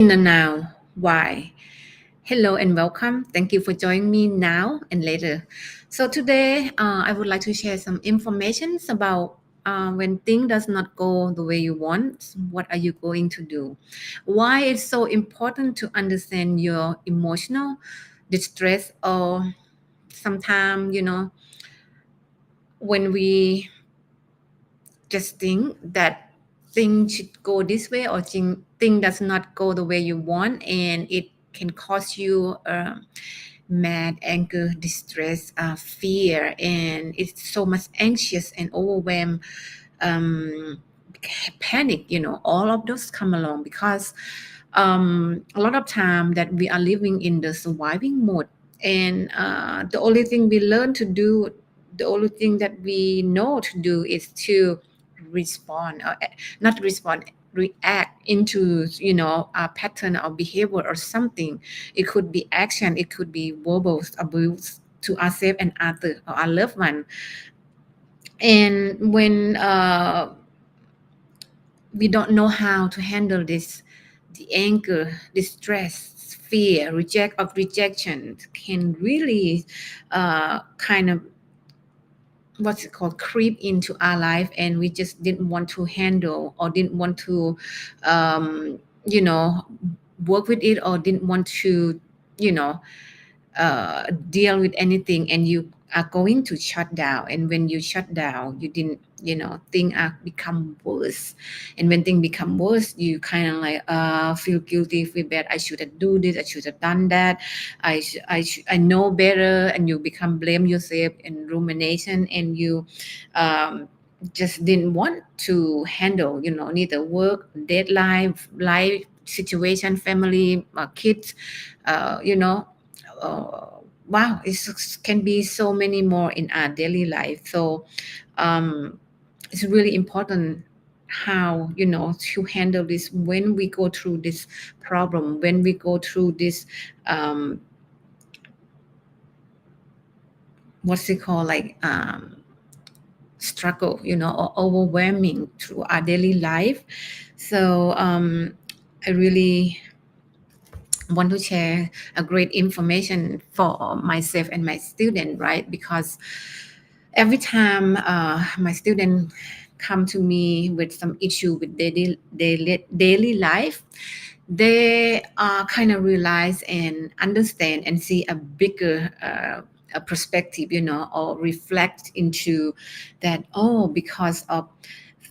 In the now. Why? Hello and welcome. Thank you for joining me now and later. So today, I would like to share some information about when things does not go the way you want. What are you going to do? Why it's so important to understand your emotional distress, or sometimes when we just think that things should go this way, or thing does not go the way you want, and it can cause you mad, anger, distress, fear, and it's so much anxious and overwhelmed, um, panic. All of those come along because a lot of time that we are living in the surviving mode, and the only thing we learn to do, the only thing that we know to do is to respond, or not respond, react into a pattern of behavior or something. It could be action, it could be verbal abuse to ourselves and other or our loved one. And when we don't know how to handle this, the anger, distress, fear, rejection can really kind of, what's it called, creep into our life, and we just didn't want to handle, or didn't want to um, you know work with it, or didn't want to you know deal with anything, and you are going to shut down. And when you shut down, you didn't, things are become worse. And when things become worse, you kind of like feel guilty, feel bad. I should have do this, I should have done that. I know better, and you become blame yourself and rumination, and you um, just didn't want to handle, neither work, deadline, life situation, family, kids, you know wow, it can be so many more in our daily life. So um, it's really important how, to handle this when we go through this problem, when we go through this um, what's it called, like struggle, or overwhelming through our daily life. So I really want to share a great information for myself and my student, right? Because every time my student come to me with some issue with daily life, they kind of realize and understand and see a bigger a perspective, or reflect into that. Oh, because of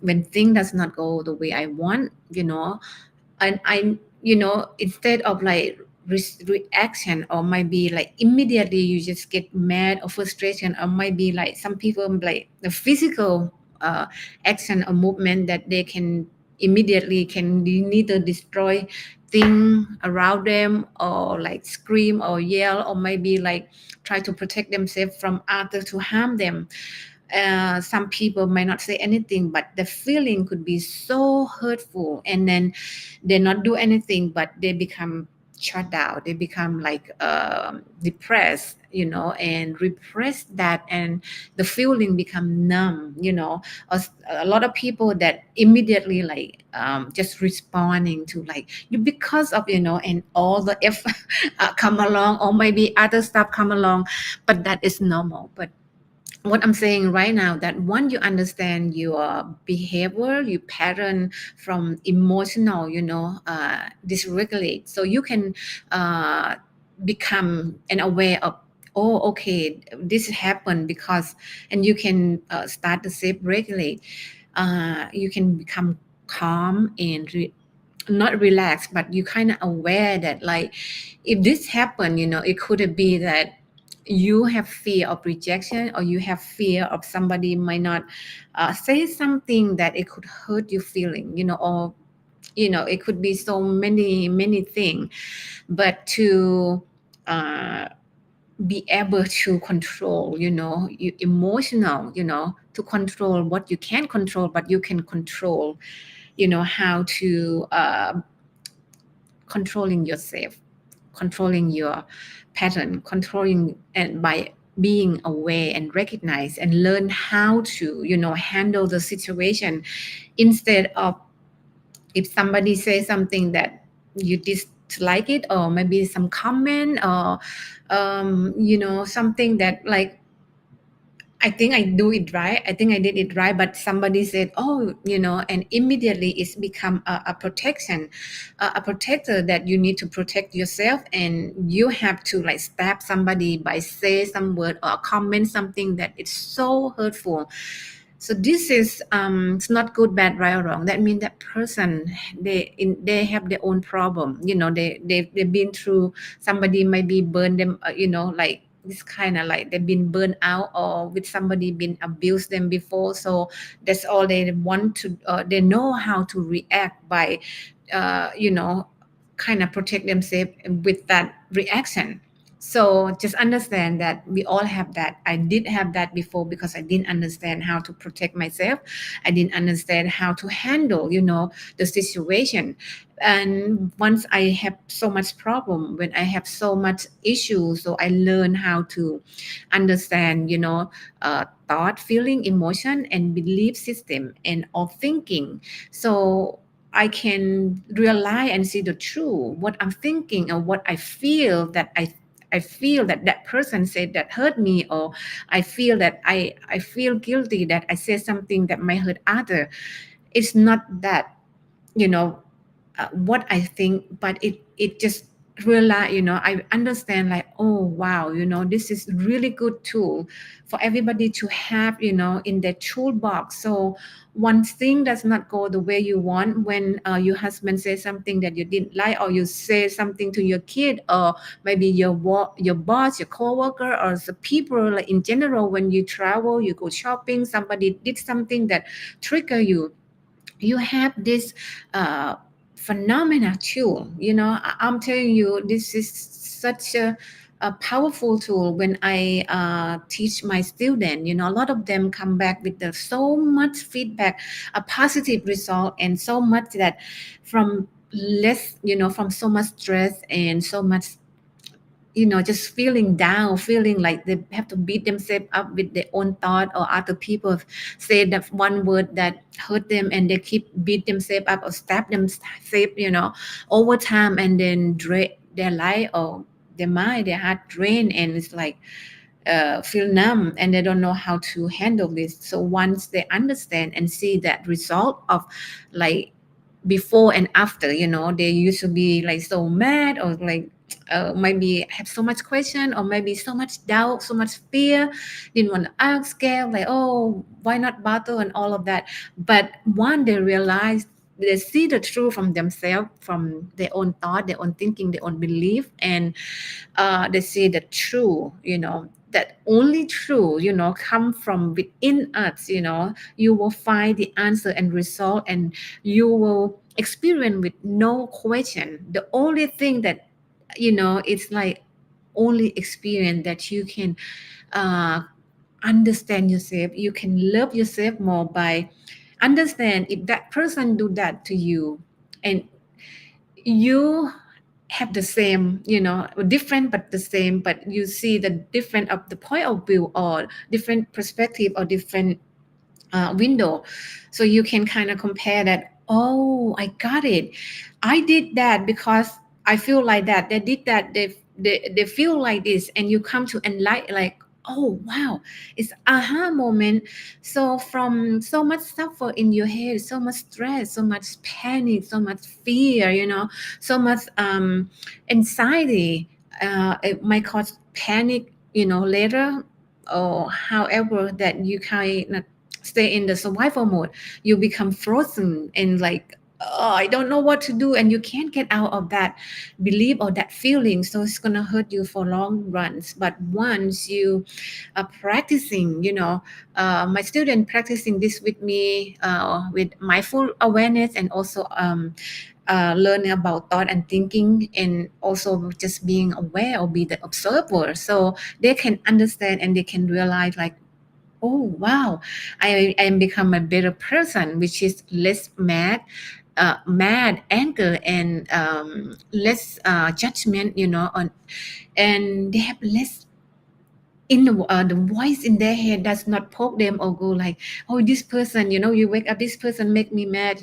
when thing does not go the way I want, and I, instead of like reaction, or might be like immediately you just get mad or frustration, or might be like some people like the physical action or movement that they can immediately can neither destroy thing around them, or like scream or yell, or maybe like try to protect themselves from others to harm them. Some people may not say anything, but the feeling could be so hurtful, and then they not do anything, but they become shut down, they become like depressed, and repress that, and the feeling become numb. A lot of people that immediately like just responding to like you because of, and all the F come along, or maybe other stuff come along, but that is normal. But what I'm saying right now, that once you understand your behavior, your pattern from emotional, dysregulate, so you can uh, become and aware of, oh, okay, this happened because, and you can start to self regulate. You can become calm and not relaxed, but you kind of aware that like if this happened, it could be that you have fear of rejection, or you have fear of somebody might not say something that it could hurt your feeling, or it could be so many things. But to uh, be able to control, you emotional, to control what you can control, but you can control, how to controlling yourself, controlling your pattern, controlling, and by being aware and recognize and learn how to, handle the situation, instead of if somebody says something that you dislike it, or maybe some comment, or something that like, I think I do it right. I think I did it right, but somebody said, "Oh, and immediately it's become a protection, a protector that you need to protect yourself, and you have to like stab somebody by say some word or comment something that is so hurtful." So this is it's not good, bad, right or wrong. That means that person, they have their own problem. They've been through, somebody might be burned them, like this kind of like they've been burned out, or with somebody been abused them before. So that's all they want to. They know how to react by, kind of protect themselves with that reaction. So just understand that we all have that. I did have that before because I didn't understand how to protect myself. I didn't understand how to handle, the situation. And once I have so much problem, when I have so much issues, so I learn how to understand, thought, feeling, emotion, and belief system and of thinking. So I can realize and see the truth, what I'm thinking and what I feel, that I feel that that person said that hurt me, or I feel that I feel guilty that I said something that might hurt other. It's not that, you know what I think, but it just realize, I understand like, oh wow, this is really good tool for everybody to have, in their toolbox. So one thing does not go the way you want, when your husband says something that you didn't like, or you say something to your kid, or maybe your boss, your coworker, or the people, like in general, when you travel, you go shopping, somebody did something that trigger you. You have this phenomena tool. I'm telling you, this is such a powerful tool. When I teach my student, a lot of them come back with so much feedback, a positive result, and so much that from less, from so much stress and so much, just feeling down, feeling like they have to beat themselves up with their own thought, or other people say that one word that hurt them, and they keep beat themselves up or stab themselves, over time, and then drain their life, or their mind, their heart drain, and it's like feel numb, and they don't know how to handle this. So once they understand and see that result of like before and after, they used to be like so mad, or like maybe have so much question, or maybe so much doubt, so much fear, didn't want to ask, scared, like, oh, why not battle and all of that. But one, they realize, they see the truth from themselves, from their own thought, their own thinking, their own belief, and they see the true, that only true, come from within us. You will find the answer and result, and you will experience with no question. The only thing that, it's like only experience that you can uh, understand yourself. You can love yourself more by understand if that person do that to you, and you have the same, different but the same, but you see the different of the point of view, or different perspective, or different window. So you can kind of compare that. Oh, I got it. I did that because I feel like that. They did that. They feel like this, and you come to enlighten, like, oh wow, it's aha moment. So from so much suffer in your head, so much stress, so much panic, so much fear, so much anxiety. It might cause panic, later, or however, that you kind of stay in the survival mode. You become frozen, and like, oh, I don't know what to do, and you can't get out of that belief or that feeling. So it's gonna hurt you for long runs. But once you are practicing, my student practicing this with me, with mindful awareness, and also learning about thought and thinking, and also just being aware, or be the observer, so they can understand and they can realize like, oh wow, I am become a better person, which is less mad, anger, and less judgment, on, and they have less in the voice in their head does not poke them or go like, oh, this person, you wake up, this person make me mad,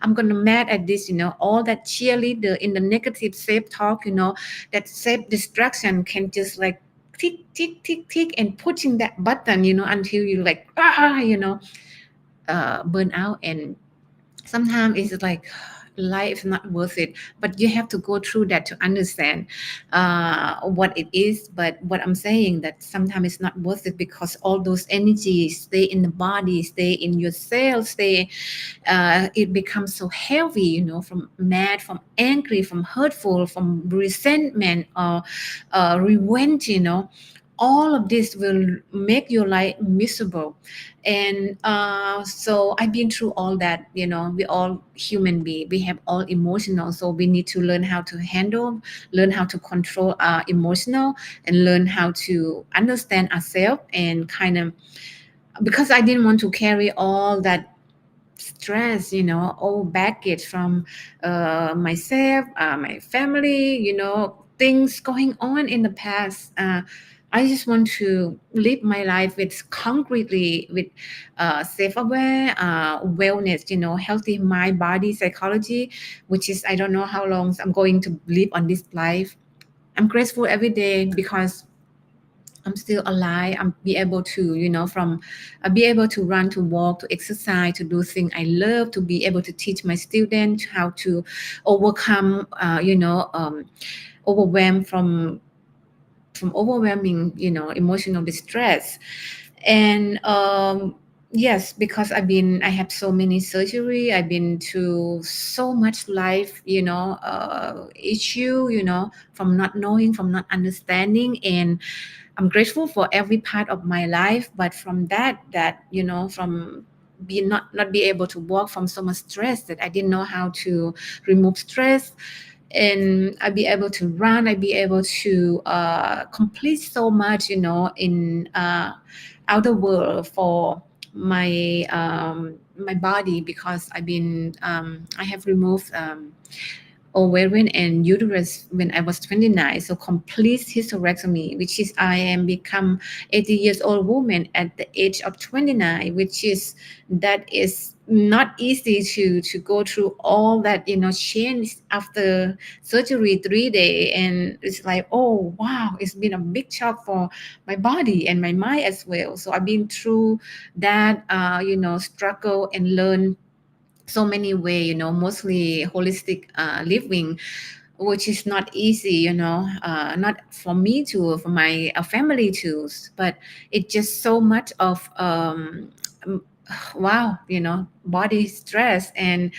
I'm gonna mad at this, all that cheerleader in the negative self talk, that self distraction can just like tick tick tick tick and pushing that button, until you like burn out. And sometimes it's like life is not worth it, but you have to go through that to understand what it is. But what I'm saying, that sometimes it's not worth it because all those energies stay in the body, stay in your cells, stay it becomes so heavy, from mad, from angry, from hurtful, from resentment or revenge, all of this will make your life miserable. And so I've been through all that. We all human being, we have all emotional, so we need to learn how to handle, learn how to control our emotional, and learn how to understand ourselves. And kind of, because I didn't want to carry all that stress, all baggage from myself, my family, things going on in the past. I just want to live my life with concretely, with self-aware, wellness, healthy mind, body, psychology, which is I don't know how long I'm going to live on this life. I'm grateful every day because I'm still alive. I'm be able to, from be able to run, to walk, to exercise, to do things I love, to be able to teach my students how to overcome, overwhelm from overwhelming, emotional distress. And yes, because I have so many surgery, I've been to so much life, issue, from not knowing, from not understanding. And I'm grateful for every part of my life, but from that from be not be able to walk, from so much stress that I didn't know how to remove stress. And I'd be able to run, I'd be able to complete so much, in outer world for my body, because I have removed ovarian and uterus when I was 29. So complete hysterectomy, which is I am become 80 years old woman at the age of 29, which is that is not easy to go through all that, change after surgery 3 day. And it's like, oh wow, it's been a big shock for my body and my mind as well. So I've been through that struggle and learn so many way, mostly holistic living, which is not easy, not for me to, for my family to, but it's just so much of um, wow, body stress. And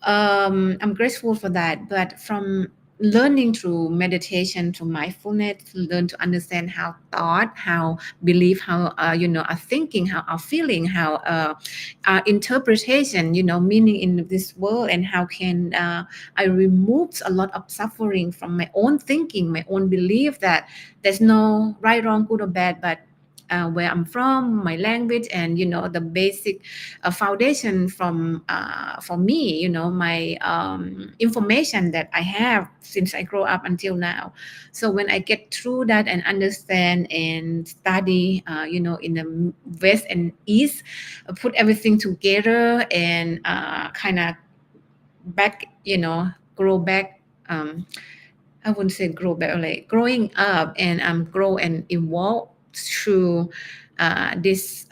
I'm grateful for that. But from learning through meditation, through mindfulness, learn to understand how thought, how belief, how our thinking, how our feeling, how our interpretation, meaning in this world, and how can I remove a lot of suffering from my own thinking, my own belief that there's no right, wrong, good or bad, but where I'm from, my language, and the basic foundation from for me, my information that I have since I grow up until now. So when I get through that and understand and study, in the west and east, put everything together and kind of back, grow back. I wouldn't say grow back, like growing up, and grow and evolve through this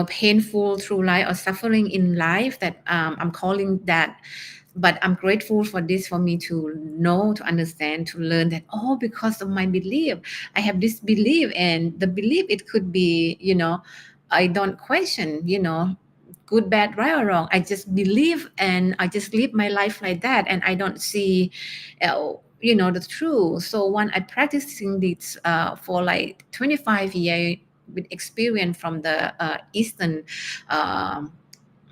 painful through life or suffering in life, that I'm calling that. But I'm grateful for this, for me to know, to understand, to learn that, oh, because of my belief, I have this belief, and the belief, it could be, I don't question, good, bad, right or wrong. I just believe and I just live my life like that, and I don't see the truth. So when I practicing this for like 25 years, with experience from the Eastern um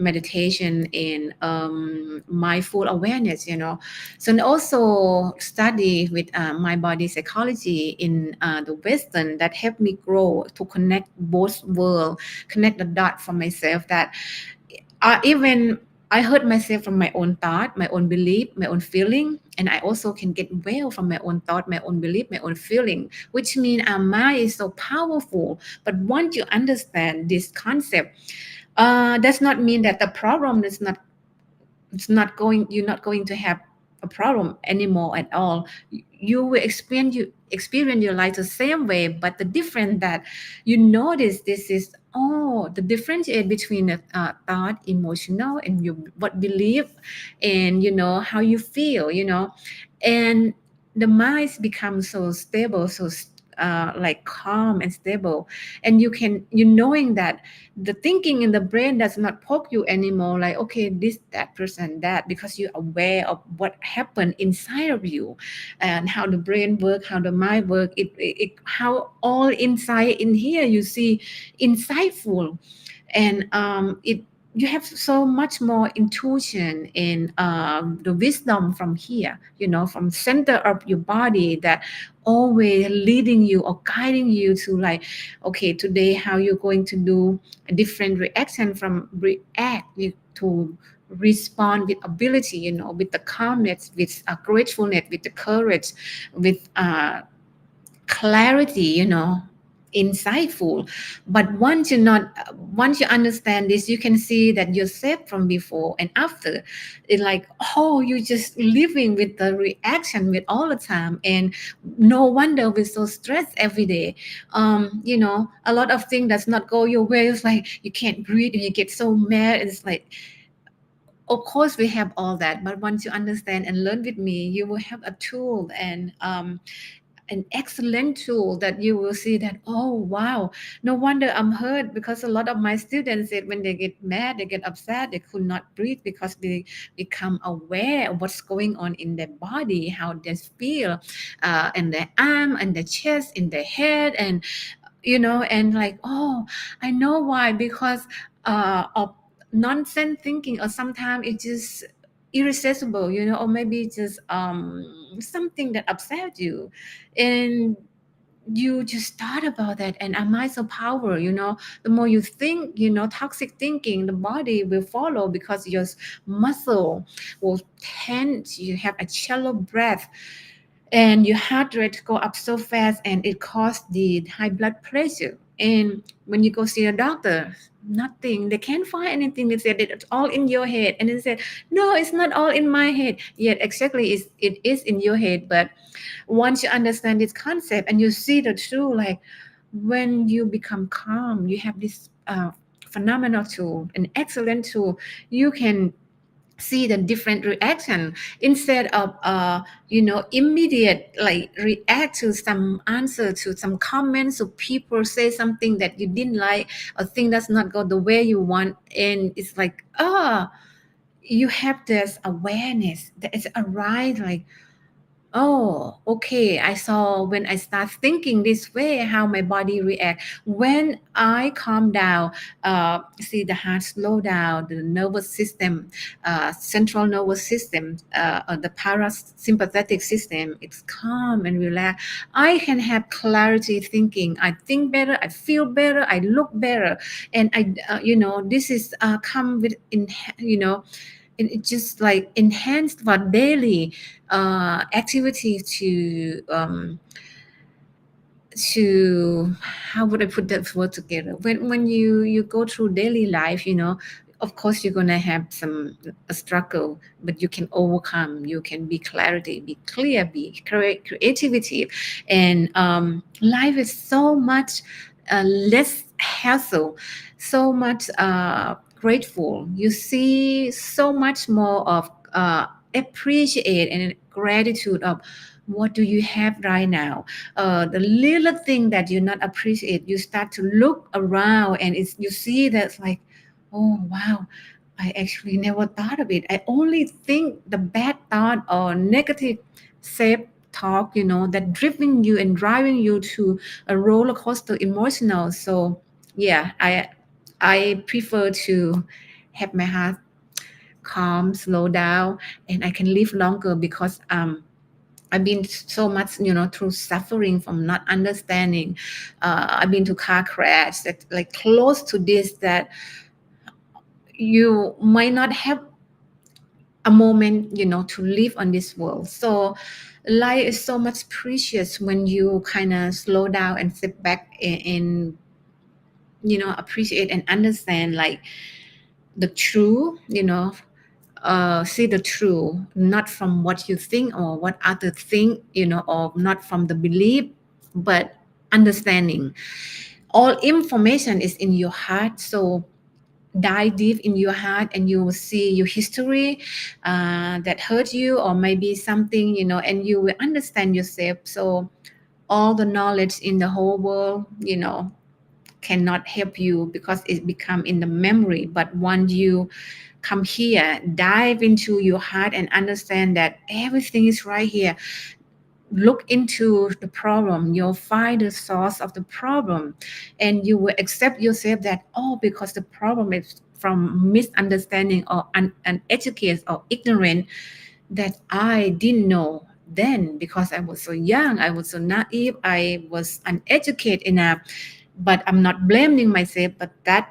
meditation and mindful awareness, so, and also study with my body psychology in the Western, that helped me grow to connect both world, connect the dot for myself, that even I hurt myself from my own thought, my own belief, my own feeling, and I also can get well from my own thought, my own belief, my own feeling, which means our mind is so powerful. But once you understand this concept, does not mean that the problem is not, it's not going, you're not going to have a problem anymore at all. You will experience your life the same way, but the difference that you notice this is, oh, the differentiate between the thought, emotional, and you what believe, and how you feel, and the minds become so stable, so like calm and stable, and you knowing that the thinking in the brain does not poke you anymore, like, okay, this, that person, that, because you're aware of what happened inside of you, and how the brain work, how the mind work, how all inside in here you see insightful, and it you have so much more intuition and the wisdom from here, from center of your body, that always leading you or guiding you to, like, okay, today how you're going to do a different reaction from react to respond with ability, with the calmness, with gratefulness, with the courage, with clarity, insightful. But once you understand this, you can see that yourself from before and after. It's like, oh, you just living with the reaction with all the time, and no wonder we're so stressed every day. A lot of things does not go your way. It's like you can't breathe and you get so mad. It's like, of course we have all that, but once you understand and learn with me, you will have a tool, and an excellent tool, that you will see that, oh wow, no wonder I'm hurt, because a lot of my students said when they get mad, they get upset, they could not breathe, because they become aware of what's going on in their body, how they feel, in their arm and their chest, in their head, and and like, oh, I know why, because of nonsense thinking, or sometimes it's just irresistible, or maybe just something that upset you, and you just thought about that, and am I so power, the more you think, toxic thinking, the body will follow, because your muscle will tend, you have a shallow breath, and your heart rate go up so fast, and it causes the high blood pressure. And when you go see a doctor, nothing, they can't find anything. They said it's all in your head, and they said, no, it's not all in my head. Yet exactly, it is in your head. But once you understand this concept and you see the truth, like, when you become calm, you have this phenomenal tool, an excellent tool. You can see the different reaction, instead of immediate, like, react to some answer, to some comments, or people say something that you didn't like, or thing does not go the way you want, and it's like, you have this awareness that is arise, like, oh, okay. I saw when I start thinking this way, how my body react. When I calm down, see the heart slow down, the nervous system, central nervous system, or the parasympathetic system, it's calm and relaxed. I can have clarity thinking. I think better. I feel better. I look better, and this is come with it just like enhanced our daily activity to how would I put that word together? When you go through daily life, of course you're gonna have some a struggle, but you can overcome. You can be clarity, be clear, be creativity, and life is so much less hassle, so much grateful. You see so much more of appreciate and gratitude of what do you have right now. The little thing that you not appreciate, you start to look around, and you see that's like, oh wow, I actually never thought of it. I only think the bad thought or negative self talk, that driving you and driving you to a roller coaster emotional. So yeah, I prefer to have my heart calm, slow down, and I can live longer, because I've been so much, through suffering from not understanding. I've been to car crash that like close to this, that you might not have a moment, to live on this world. So life is so much precious when you kind of slow down and sit back and appreciate and understand like the true, see the true, not from what you think or what others think, or not from the belief, but understanding. All information is in your heart. So dive deep in your heart and you will see your history that hurt you, or maybe something, and you will understand yourself. So all the knowledge in the whole world, cannot help you because it become in the memory. But once you come here, dive into your heart and understand that everything is right here, look into the problem, you'll find the source of the problem, and you will accept yourself that, oh, because the problem is from misunderstanding or uneducated or ignorant, that I didn't know then because I was so young, I was so naive, I was uneducated enough. But I'm not blaming myself, but that,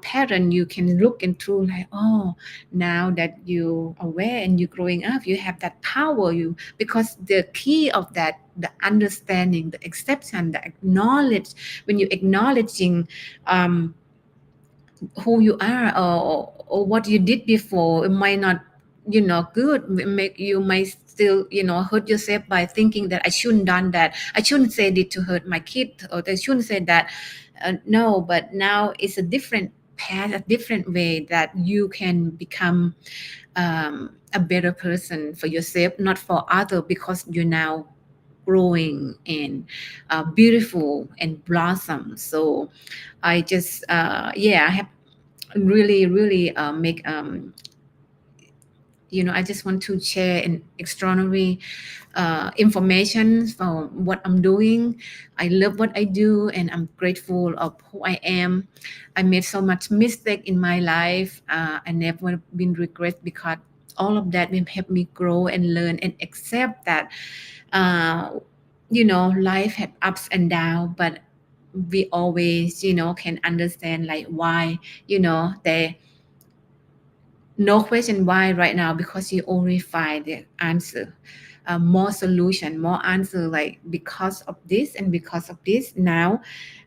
pattern you can look into like, oh, now that you aware and you're growing up, you have that power, you because the key of that, the understanding, the acceptance, the acknowledge, when you're acknowledging um who you are, or what you did before, it might not, good, make you might still, hurt yourself by thinking that I shouldn't done that, I shouldn't say it to hurt my kid, or I shouldn't say that. No, but now it's a different path, a different way that you can become a better person for yourself, not for other, because you're now growing and beautiful and blossom. So I just I have really really make I just want to share an extraordinary information from what I'm doing. I love what I do and I'm grateful of who I am. I made so much mistake in my life. I never been regret because all of that will help me grow and learn and accept that uh, life had ups and downs, but we always can understand like why they no question why right now, because you already find the answer, more solution, more answer, like because of this and because of this, now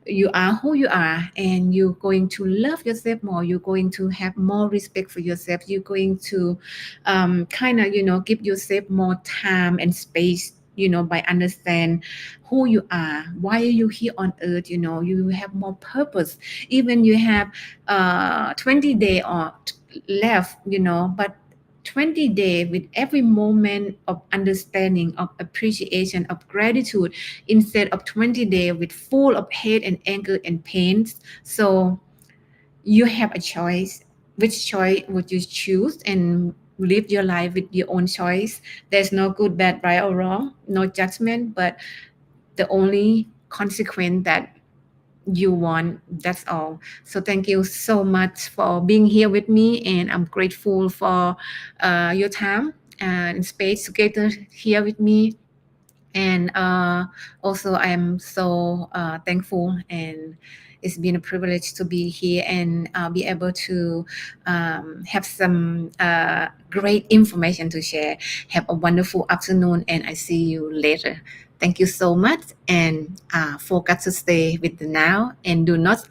you are who you are, and you're going to love yourself more, you're going to have more respect for yourself, you're going to kind of give yourself more time and space, by understand who you are, why are you here on earth, you have more purpose. Even you have 20 day or left, but 20 days with every moment of understanding, of appreciation, of gratitude, instead of 20 days with full of hate and anger and pains. So you have a choice. Which choice would you choose, and live your life with your own choice? There's no good, bad, right or wrong, no judgment, but the only consequence that you want, that's all. So thank you so much for being here with me, and I'm grateful for your time and space together here with me. And also I am so thankful, and it's been a privilege to be here and be able to have some great information to share. Have a wonderful afternoon, and I see you later. Thank you so much, and focus to stay with the now, and do not